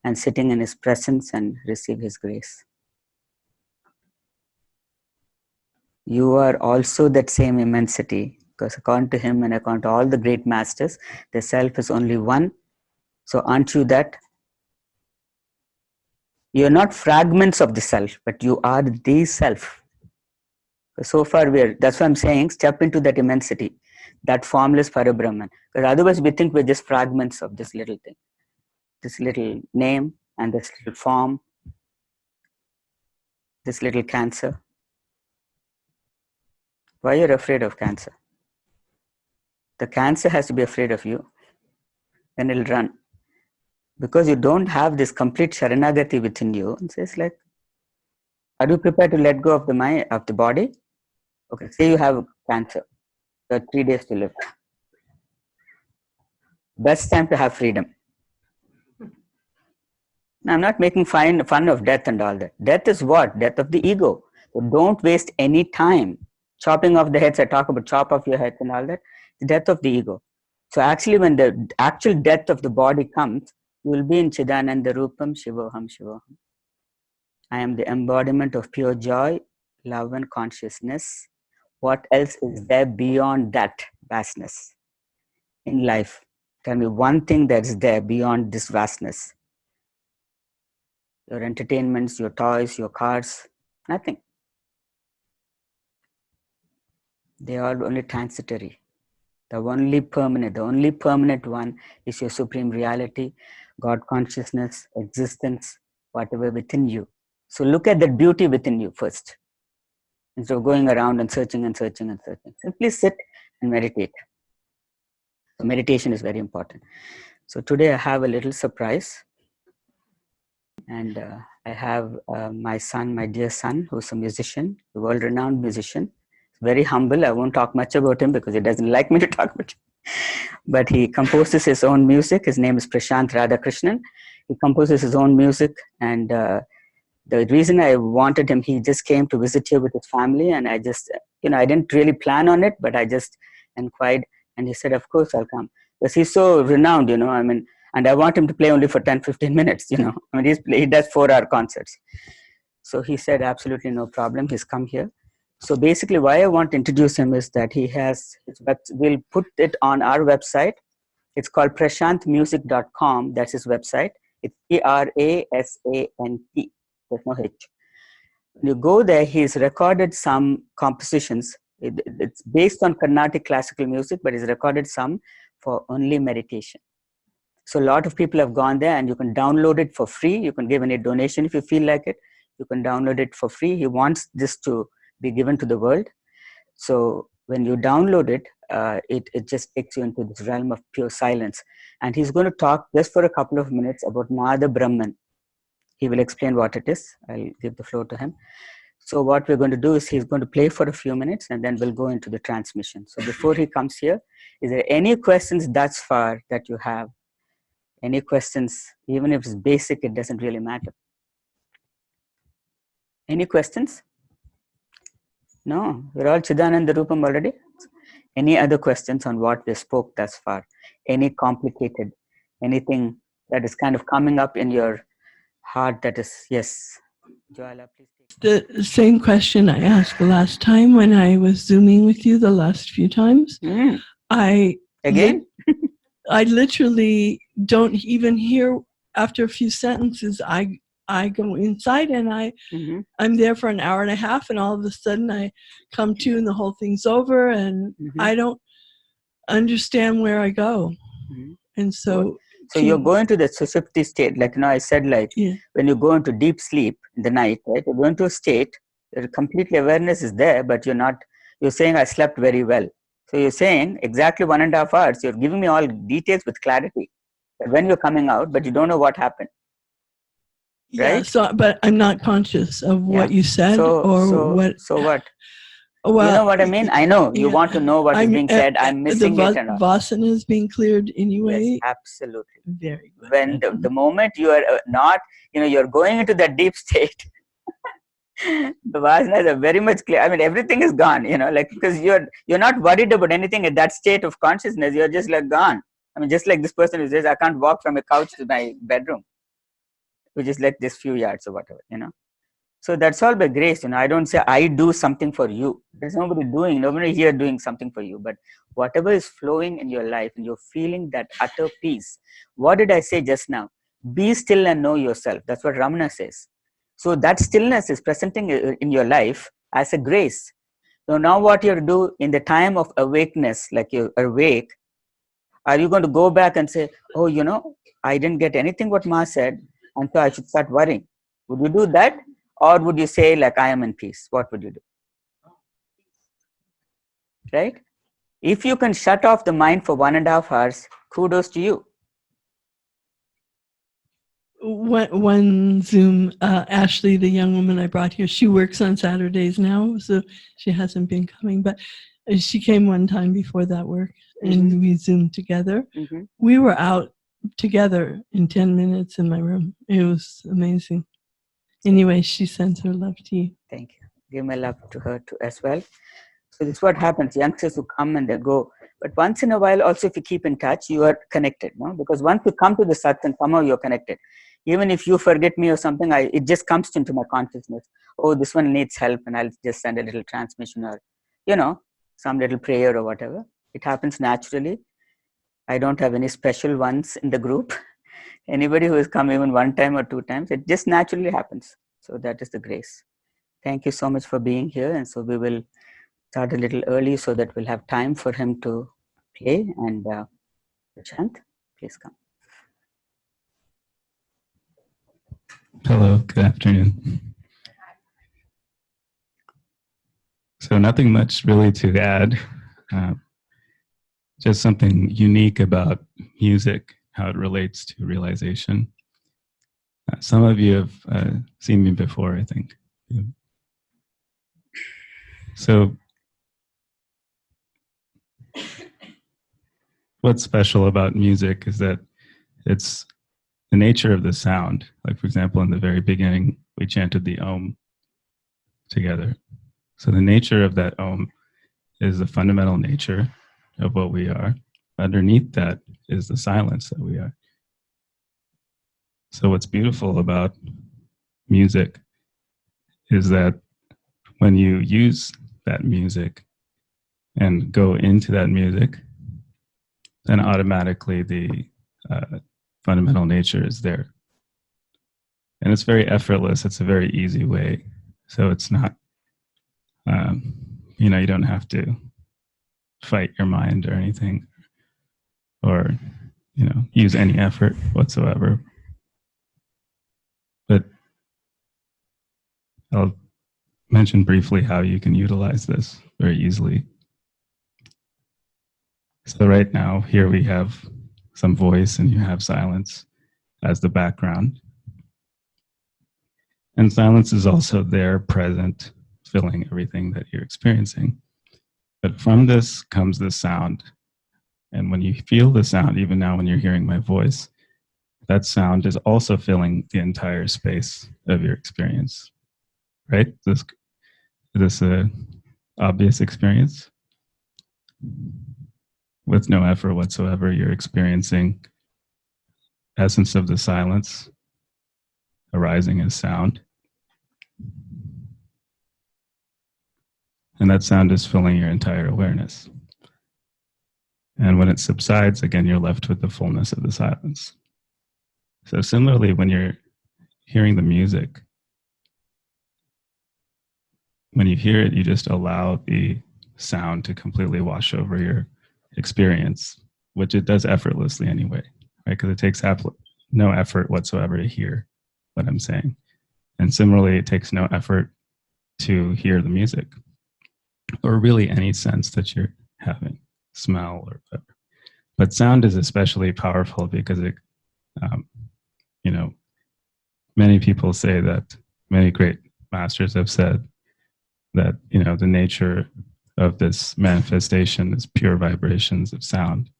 Speaker 2: and sitting in his presence and receive his grace. You are also that same immensity, because according to him and according to all the great masters, the self is only one. So aren't you that? You're not fragments of the self, but you are the self. So far that's why I'm saying, step into that immensity, that formless Parabrahman. Because otherwise we think we're just fragments of this little thing, this little name and this little form, this little cancer. Why you're afraid of cancer? The cancer has to be afraid of you. Then it'll run. Because you don't have this complete Sharanagati within you. So it's like, are you prepared to let go of the mind, of the body? Okay, say you have cancer. You have 3 days to live. Best time to have freedom. Now, I'm not making fun of death and all that. Death is what? Death of the ego. So don't waste any time. Chopping off the heads, I talk about chop off your heads and all that. The death of the ego. So actually when the actual death of the body comes, you will be in Chidananda Rupam Shivoham Shivoham. I am the embodiment of pure joy, love and consciousness. What else is there beyond that vastness in life? Tell me one thing that is there beyond this vastness. Your entertainments, your toys, your cars, nothing. They are only transitory. The only permanent one is your supreme reality, God consciousness, existence, whatever within you. So look at that beauty within you first, instead of going around and searching and searching and searching. Simply sit and meditate. So meditation is very important. So today I have a little surprise. And I have my son, my dear son, who's a musician, a world-renowned musician. Very humble. I won't talk much about him because he doesn't like me to talk about him. But he composes his own music. His name is Prashant Radhakrishnan. He composes his own music. And the reason I wanted him, he just came to visit here with his family. And I just, I didn't really plan on it, but I just inquired. And he said, of course, I'll come. Because he's so renowned, and I want him to play only for 10-15 minutes, he does 4-hour concerts. So he said, absolutely no problem. He's come here. So basically why I want to introduce him is that he has, we'll put it on our website. It's called prashantmusic.com. That's his website. It's Prasant. There's no H. When you go there, he's recorded some compositions. It's based on Carnatic classical music, but he's recorded some for only meditation. So a lot of people have gone there, and you can download it for free. You can give any donation if you feel like it. You can download it for free. He wants this to be given to the world. So when you download it, it just takes you into this realm of pure silence. And he's going to talk just for a couple of minutes about Nada Brahman. He will explain what it is. I'll give the floor to him. So what we're going to do is he's going to play for a few minutes, and then we'll go into the transmission. So before he comes here, is there any questions thus far that you have? Any questions? Even if it's basic, it doesn't really matter. Any questions? No, we're all Chidananda Rupam already. Any other questions on what we spoke thus far? Any complicated, anything that is kind of coming up in your heart that is, yes. Joala, please take
Speaker 4: the same question I asked the last time when I was Zooming with you the last few times. I literally don't even hear, after a few sentences, I go inside and I'm there for an hour and a half, and all of a sudden I come to and the whole thing's over, and I don't understand where I go. And so
Speaker 2: you're going to the sushupti state, like I said, like when you go into deep sleep in the night, right? You're going to a state where completely awareness is there, but you're saying I slept very well. So you're saying exactly 1.5 hours, you're giving me all details with clarity when you're coming out, but you don't know what happened. Right?
Speaker 4: Yeah, but I'm not conscious of what you said what.
Speaker 2: So what?
Speaker 4: Well,
Speaker 2: you know what I mean? I know you want to know what is being said. I'm missing it. And
Speaker 4: Vasana is being cleared anyway.
Speaker 2: Yes, absolutely.
Speaker 4: Very good.
Speaker 2: When the moment you are not, you're going into that deep state, the vasanas are very much clear. I mean, everything is gone. Like because you're not worried about anything at that state of consciousness. You're just like gone. I mean, just like this person who says, I can't walk from a couch to my bedroom, which is like this few yards or whatever. So that's all by grace. I don't say I do something for you. There's nobody here doing something for you. But whatever is flowing in your life and you're feeling that utter peace. What did I say just now? Be still and know yourself. That's what Ramana says. So that stillness is presenting in your life as a grace. So now what you do in the time of awakeness, like you're awake, are you going to go back and say, oh, I didn't get anything what Ma said, and so I should start worrying? Would you do that? Or would you say, like, I am in peace? What would you do? Right? If you can shut off the mind for 1.5 hours, kudos to you.
Speaker 4: One Zoom, Ashley, the young woman I brought here, she works on Saturdays now, so she hasn't been coming, but she came one time before that work, and we Zoomed together. We were out together in 10 minutes in my room. It was amazing. Anyway, she sends her love to you.
Speaker 2: Thank you. Give my love to her too as well. So this is what happens. Youngsters who come and they go. But once in a while, also if you keep in touch, you are connected. No? Because once you come to the Satsang, somehow you're connected. Even if you forget me or something, it just comes into my consciousness. Oh, this one needs help, and I'll just send a little transmission or, some little prayer or whatever. It happens naturally. I don't have any special ones in the group. Anybody who has come even 1 time or 2 times, it just naturally happens. So that is the grace. Thank you so much for being here. And so we will start a little early so that we'll have time for him to play and chant. Please come.
Speaker 5: Hello, good afternoon. So nothing much really to add. Just something unique about music, how it relates to realization. Some of you have seen me before, I think. So what's special about music is that it's the nature of the sound. Like, for example, in the very beginning, we chanted the Om together. So the nature of that Om is the fundamental nature of what we are. Underneath that is the silence that we are. So what's beautiful about music is that when you use that music and go into that music, then automatically the fundamental nature is there. And it's very effortless. It's a very easy way. So it's not, you don't have to fight your mind or anything, or, use any effort whatsoever. But I'll mention briefly how you can utilize this very easily. So right now, here we have some voice and you have silence as the background. And silence is also there, present, filling everything that you're experiencing. But from this comes the sound. And when you feel the sound, even now when you're hearing my voice, that sound is also filling the entire space of your experience. Right? Is this a obvious experience? With no effort whatsoever, you're experiencing essence of the silence arising as sound. And that sound is filling your entire awareness. And when it subsides, again, you're left with the fullness of the silence. So similarly, when you're hearing the music, when you hear it, you just allow the sound to completely wash over your experience, which it does effortlessly anyway, right? Because it takes no effort whatsoever to hear what I'm saying. And similarly, it takes no effort to hear the music or really any sense that you're having, smell or whatever. But sound is especially powerful because it, you know, many people say that, many great masters have said that, you know, the nature of this manifestation is pure vibrations of sound.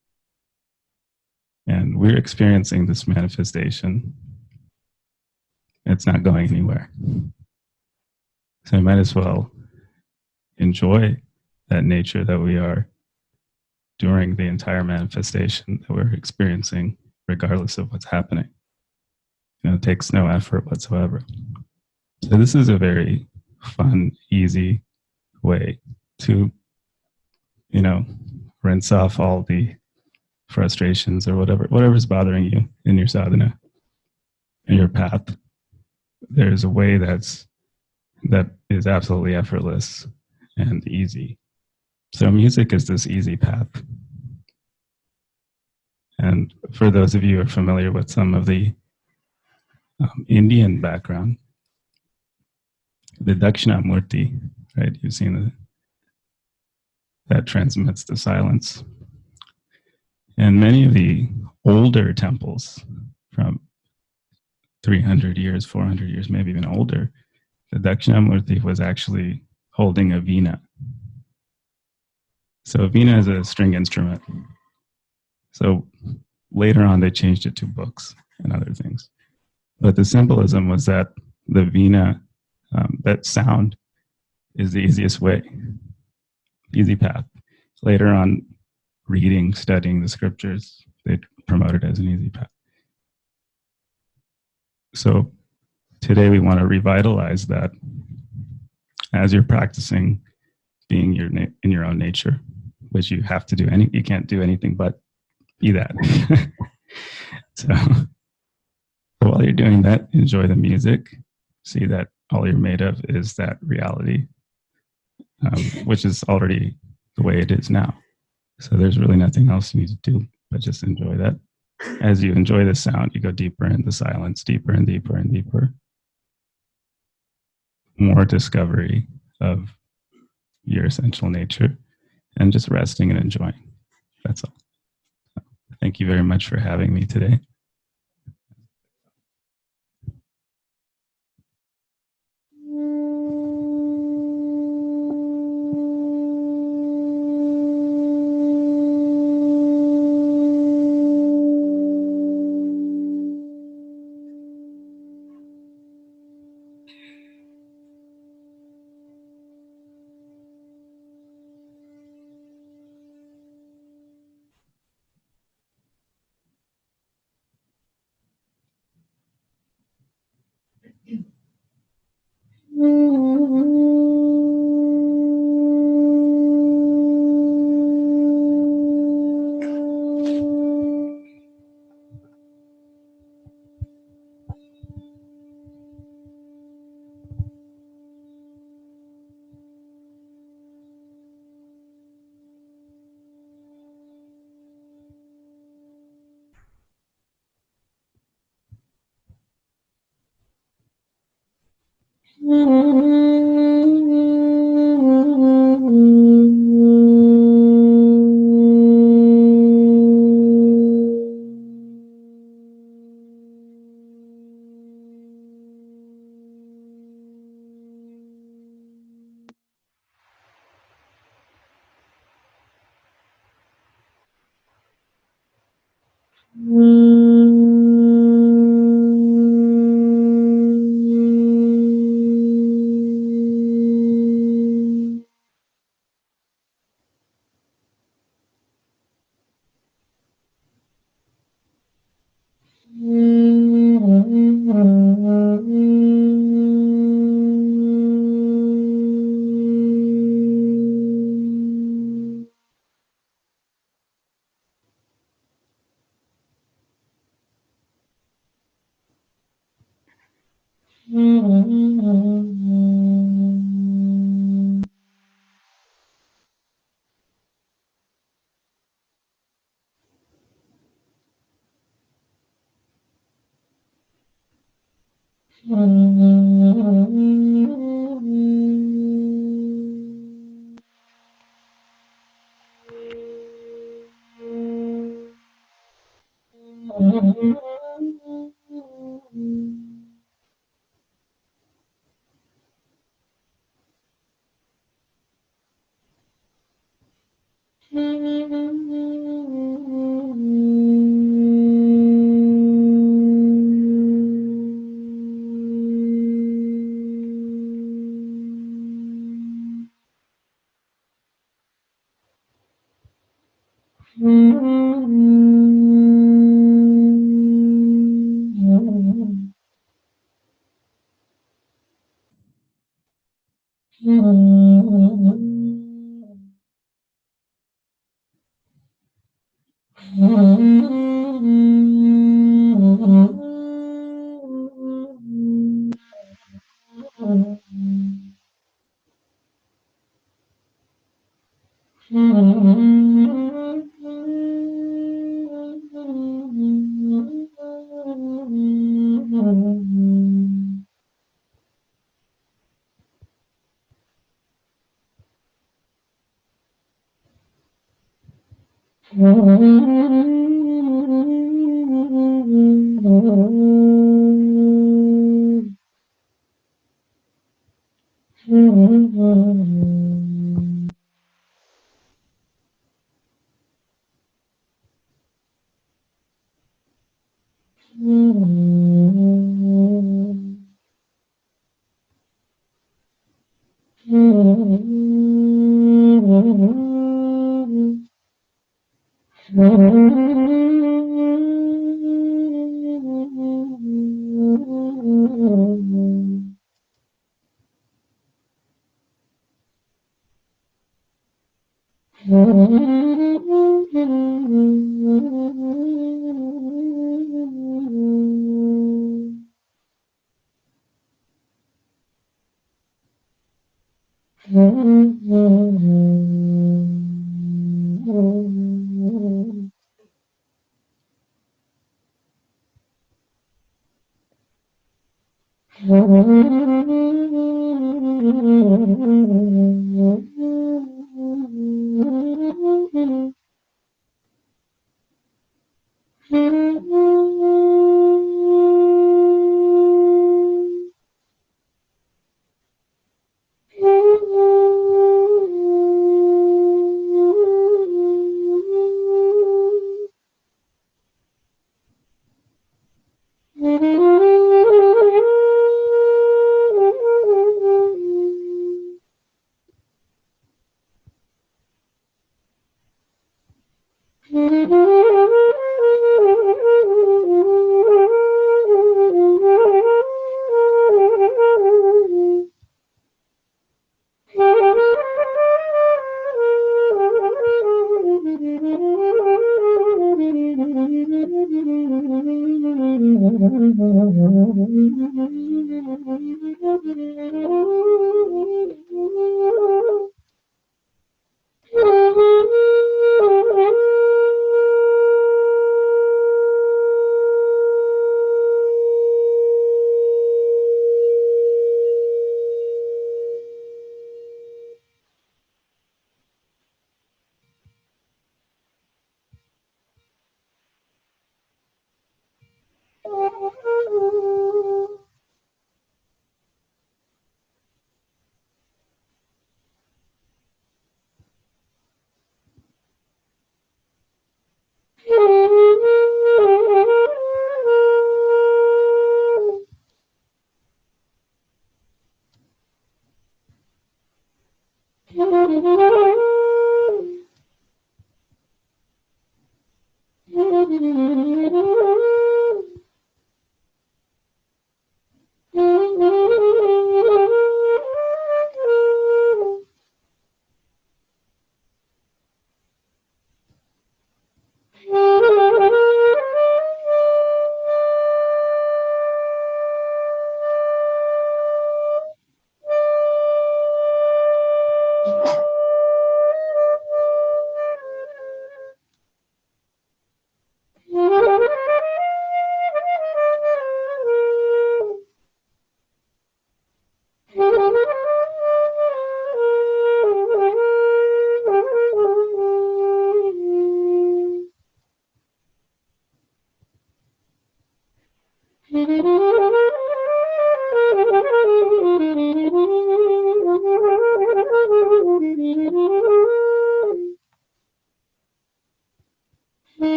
Speaker 5: And we're experiencing this manifestation. It's not going anywhere. So we might as well enjoy that nature that we are during the entire manifestation that we're experiencing, regardless of what's happening. You know, it takes no effort whatsoever. So this is a very fun, easy way to, you know, rinse off all the frustrations or whatever's bothering you in your sadhana, in your path. There's a way that is absolutely effortless and easy. So music is this easy path. And for those of you who are familiar with some of the Indian background, the Dakshinamurti, right? You've seen that transmits the silence. And many of the older temples from 300 years, 400 years, maybe even older, the Dakshinamurti was actually holding a veena. So a veena is a string instrument. So later on, they changed it to books and other things. But the symbolism was that the veena, that sound, is the easiest way, easy path. Later on, reading, studying the scriptures, they promote it as an easy path. So today we want to revitalize that as you're practicing being in your own nature, which you have to do. You can't do anything but be that. So while you're doing that, enjoy the music. See that all you're made of is that reality, which is already the way it is now. So there's really nothing else you need to do but just enjoy that. As you enjoy the sound, you go deeper into silence, deeper and deeper and deeper. More discovery of your essential nature and just resting and enjoying. That's all. Thank you very much for having me today.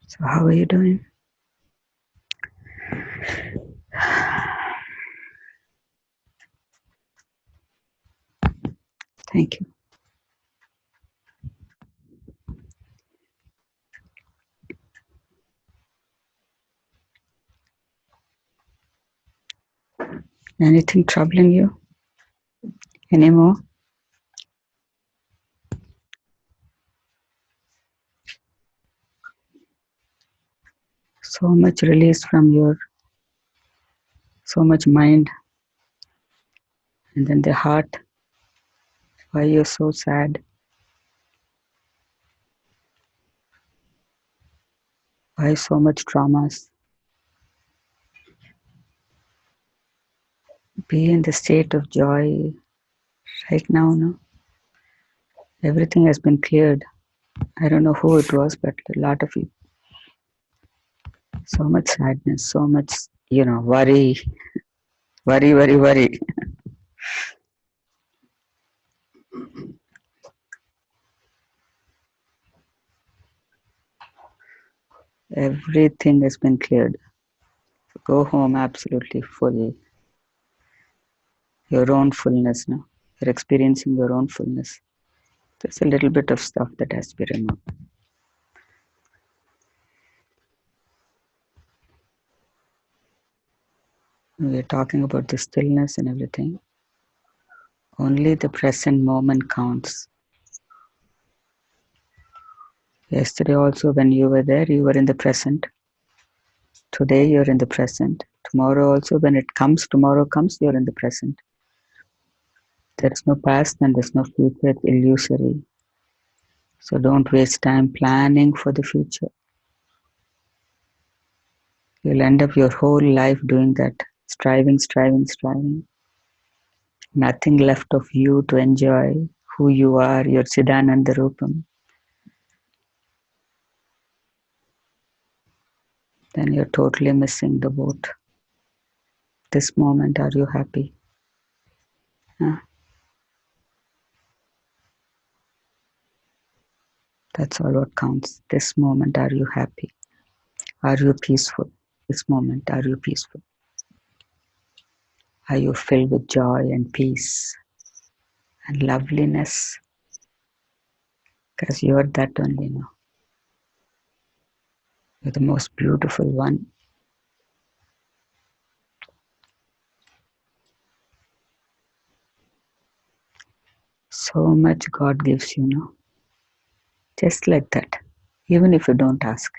Speaker 2: So how are you doing? Thank you. Anything troubling you anymore? So much release from your, so much mind, and then the heart. Why you're so sad? Why so much traumas? Be in the state of joy right now. No, everything has been cleared. I don't know who it was, but a lot of you. So much sadness, so much, worry, worry, worry, worry. Everything has been cleared. Go home absolutely full. Your own fullness now. You're experiencing your own fullness. There's a little bit of stuff that has to be removed. We're talking about the stillness and everything. Only the present moment counts. Yesterday also when you were there, you were in the present. Today you're in the present. Tomorrow also when tomorrow comes, you're in the present. There is no past and there's no future. It's illusory. So don't waste time planning for the future. You'll end up your whole life doing that. Striving, striving, striving. Nothing left of you to enjoy who you are, your Chidananda Rupam. Then you're totally missing the boat. This moment, are you happy? Huh? That's all what counts. This moment, are you happy? Are you peaceful? This moment, are you peaceful? Are you filled with joy and peace and loveliness? Because you're that only now. You're the most beautiful one. So much God gives you now. Just like that. Even if you don't ask.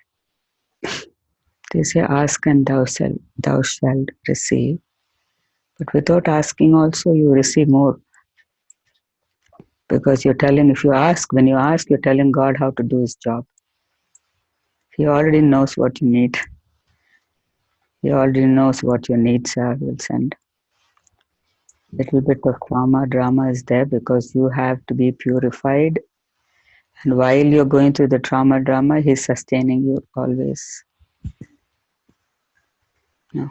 Speaker 2: They say, ask and thou shalt receive. But without asking also, you receive more. Because you're telling, when you ask, you're telling God how to do his job. He already knows what you need. He already knows what your needs are, will send. Little bit of drama is there because you have to be purified. And while you're going through the drama, he's sustaining you always. No.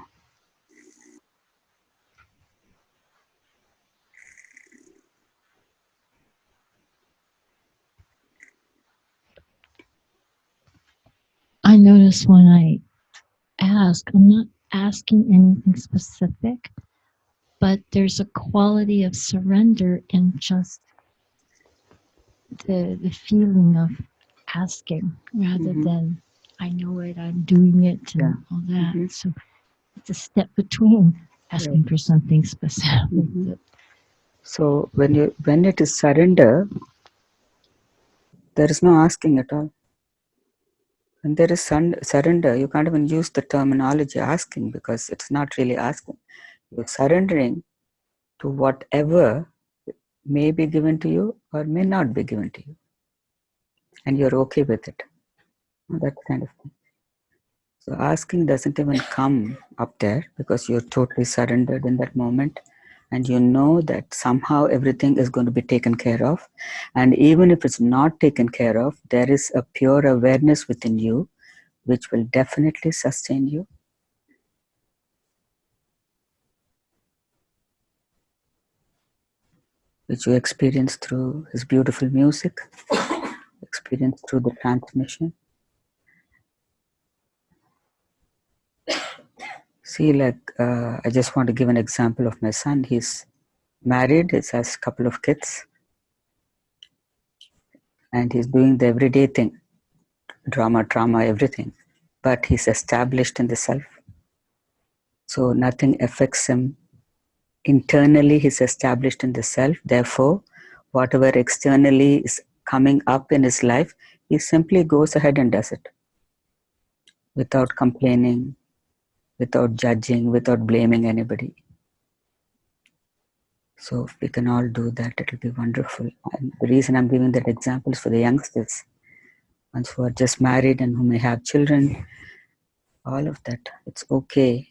Speaker 3: I notice when I ask, I'm not asking anything specific, but there's a quality of surrender in just the feeling of asking rather than I know it, I'm doing it, and all that. So it's a step between asking for something specific.
Speaker 2: So when it is surrender, there is no asking at all. When there is surrender, you can't even use the terminology asking because it's not really asking. You're surrendering to whatever may be given to you or may not be given to you. And you're okay with it. That kind of thing. So asking doesn't even come up there because you're totally surrendered in that moment. And you know that somehow everything is going to be taken care of. And even if it's not taken care of, there is a pure awareness within you which will definitely sustain you. which you experience through his beautiful music, experience through the transmission. See, like, I just want to give an example of my son. He's married, he has a couple of kids, and he's doing the everyday thing, drama, trauma, everything. But he's established in the self. So nothing affects him. Internally, he's established in the self. Therefore, whatever externally is coming up in his life, he simply goes ahead and does it without complaining, without judging, without blaming anybody. So if we can all do that, it will be wonderful. And the reason I'm giving that example is for the youngsters, ones who are just married and who may have children, all of that. It's okay.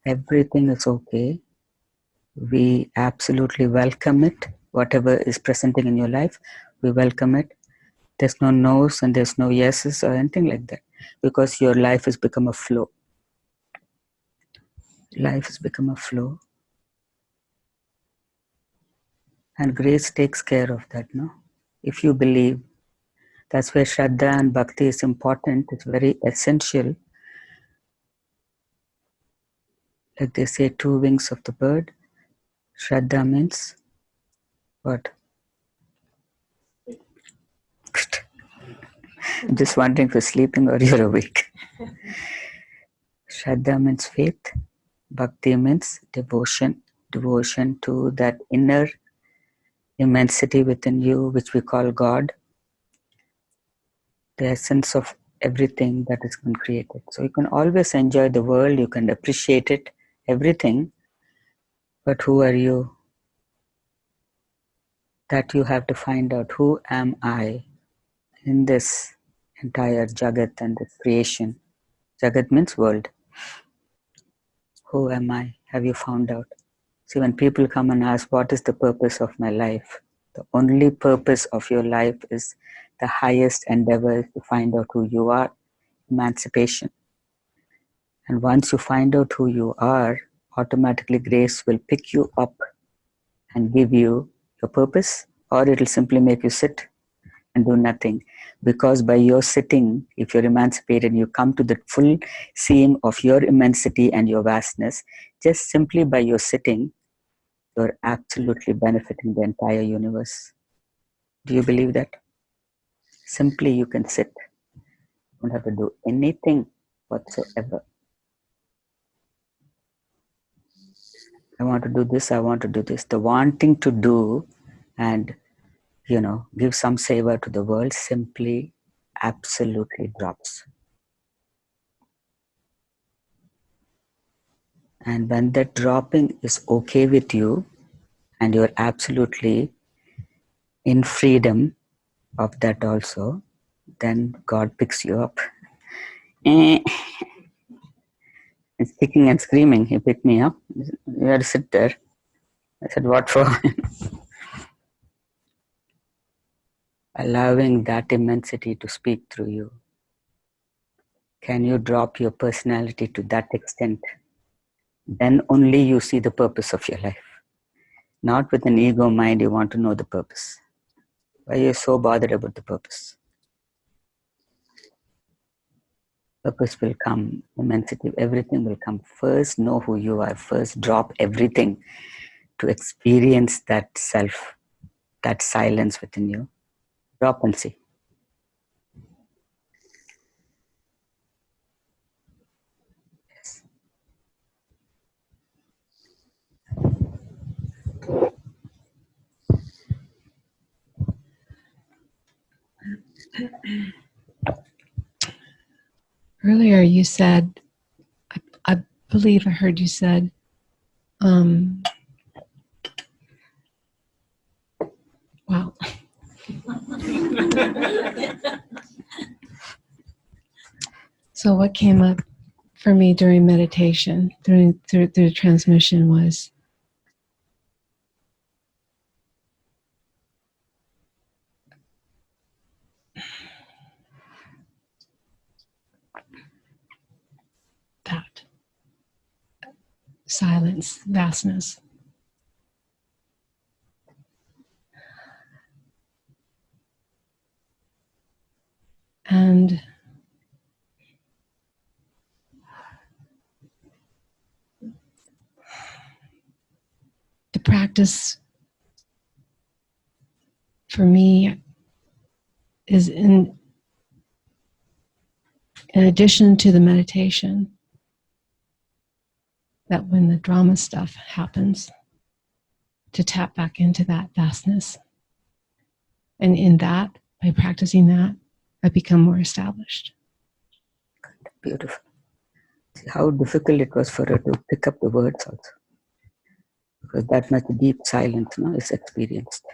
Speaker 2: Everything is okay. We absolutely welcome it. Whatever is presenting in your life, we welcome it. There's no no's and there's no yeses or anything like that, because your life has become a flow. Life has become a flow. And grace takes care of that, no? If you believe, that's where Shraddha and Bhakti is important. It's very essential. Like they say, two wings of the bird. Shraddha means what? I'm just wondering if you're sleeping or you're awake. Shraddha means faith. Bhakti means devotion. Devotion to that inner immensity within you, which we call God. The essence of everything that has been created. So you can always enjoy the world, you can appreciate it, everything. But who are you? That you have to find out. Who am I in this entire Jagat and this creation? Jagat means world. Who am I? Have you found out? See, when people come and ask, what is the purpose of my life? The only purpose of your life is the highest endeavor, is to find out who you are, emancipation. And once you find out who you are, automatically grace will pick you up and give you your purpose, or it will simply make you sit and do nothing. Because by your sitting, if you're emancipated, you come to the full seeing of your immensity and your vastness. Just simply by your sitting, you're absolutely benefiting the entire universe. Do you believe that? Simply you can sit. You don't have to do anything whatsoever. I want to do this, I want to do this. The wanting to do and, give some savor to the world simply absolutely drops. And when that dropping is okay with you and you're absolutely in freedom of that also, then God picks you up. It's kicking and screaming. He picked me up. You had to sit there. I said, what for? Allowing that immensity to speak through you. Can you drop your personality to that extent? Then only you see the purpose of your life. Not with an ego mind, you want to know the purpose. Why are you so bothered about the purpose? Purpose will come, immensity, everything will come. First, know who you are. First, drop everything to experience that self, that silence within you. Drop and see. Yes.
Speaker 6: Earlier you said, I believe I heard you said, wow. So what came up for me during meditation, through the transmission, was that silence, vastness. practice for me is in addition to the meditation, that when the drama stuff happens, to tap back into that vastness. And in that, by practicing that, I become more established.
Speaker 2: Beautiful. See how difficult it was for her to pick up the words also. Because that much deep silence is experienced.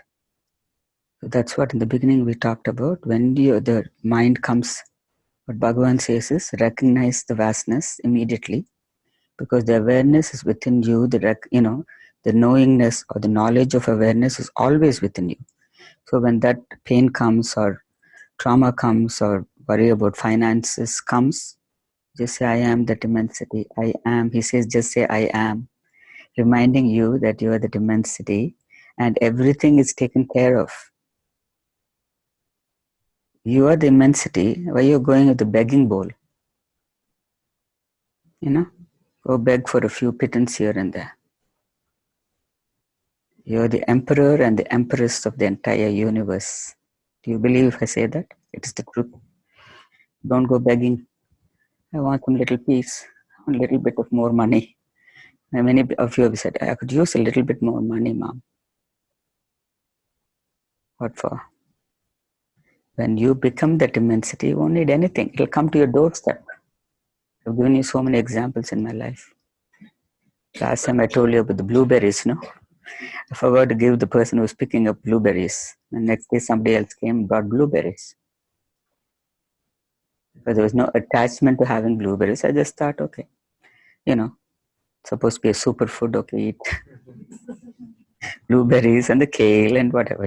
Speaker 2: So that's what in the beginning we talked about. When the mind comes, what Bhagavan says is recognize the vastness immediately, because the awareness is within you. The knowingness or the knowledge of awareness is always within you. So when that pain comes or trauma comes or worry about finances comes, just say, I am that immensity. I am. He says, just say, I am. Reminding you that you are that immensity and everything is taken care of. You are the immensity. Why are you going with the begging bowl? Go beg for a few pittance here and there. You are the emperor and the empress of the entire universe. Do you believe if I say that? It is the truth. Don't go begging. I want some little peace, a little bit of more money. And many of you have said, I could use a little bit more money, Mom. What for? When you become that immensity, you won't need anything. It will come to your doorstep. I've given you so many examples in my life. Last time I told you about the blueberries, I forgot to give the person who was picking up blueberries. The next day somebody else came and brought blueberries. But there was no attachment to having blueberries. I just thought, okay, supposed to be a superfood, okay, eat blueberries and the kale and whatever,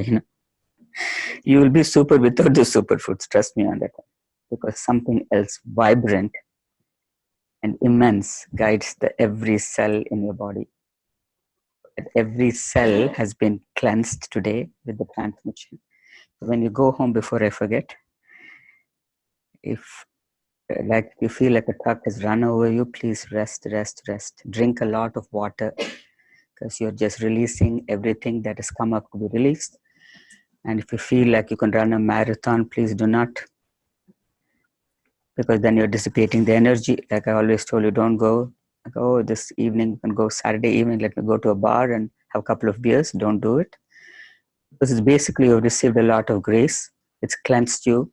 Speaker 2: You will be super without the superfoods, trust me on that one. Because something else vibrant and immense guides every cell in your body. Every cell has been cleansed today with the transmission. When you go home, before I forget, if you feel like a truck has run over you, please rest. Drink a lot of water, because you're just releasing everything that has come up to be released. And if you feel like you can run a marathon, please do not, because then you're dissipating the energy. Like I always told you, don't go, this evening, you can go Saturday evening, let me go to a bar and have a couple of beers. Don't do it. Because it's basically you've received a lot of grace. It's cleansed you.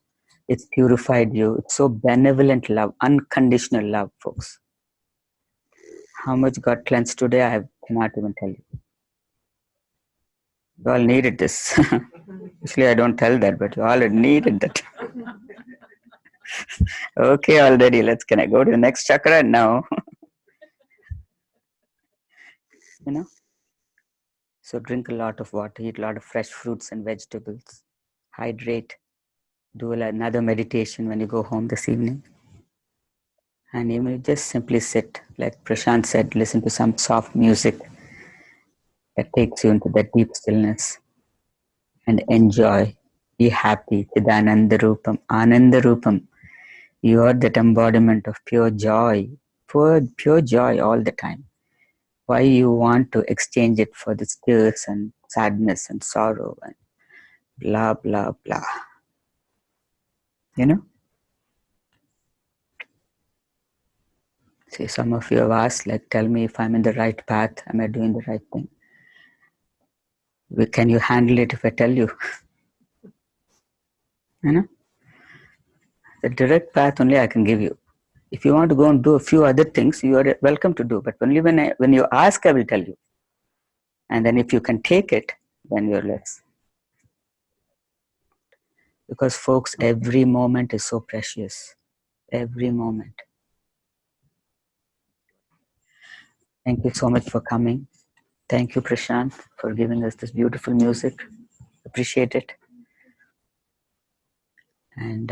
Speaker 2: It's purified you. It's so benevolent love, unconditional love, folks. How much got cleansed today, I cannot even tell you. You all needed this. Usually I don't tell that, but you all needed that. Okay, already. Can I go to the next chakra now? So drink a lot of water, eat a lot of fresh fruits and vegetables, hydrate, do another meditation when you go home this evening. And you may just simply sit, like Prashant said, listen to some soft music that takes you into that deep stillness and enjoy. Be happy. Chidananda Rupam, Ananda Rupam. You are that embodiment of pure joy, pure joy all the time. Why you want to exchange it for the tears and sadness and sorrow and blah, blah, blah. See, some of you have asked, tell me if I'm in the right path, am I doing the right thing? Can you handle it if I tell you? The direct path only I can give you. If you want to go and do a few other things, you are welcome to do. But only when you ask, I will tell you. And then if you can take it, then you're less. Because folks, every moment is so precious. Every moment. Thank you so much for coming. Thank you, Prashant, for giving us this beautiful music. Appreciate it. And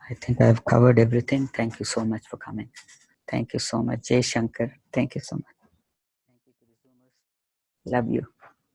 Speaker 2: I think I've covered everything. Thank you so much for coming. Thank you so much. Jai Shankar. Thank you so much. Thank you to the Zoomers. Love you.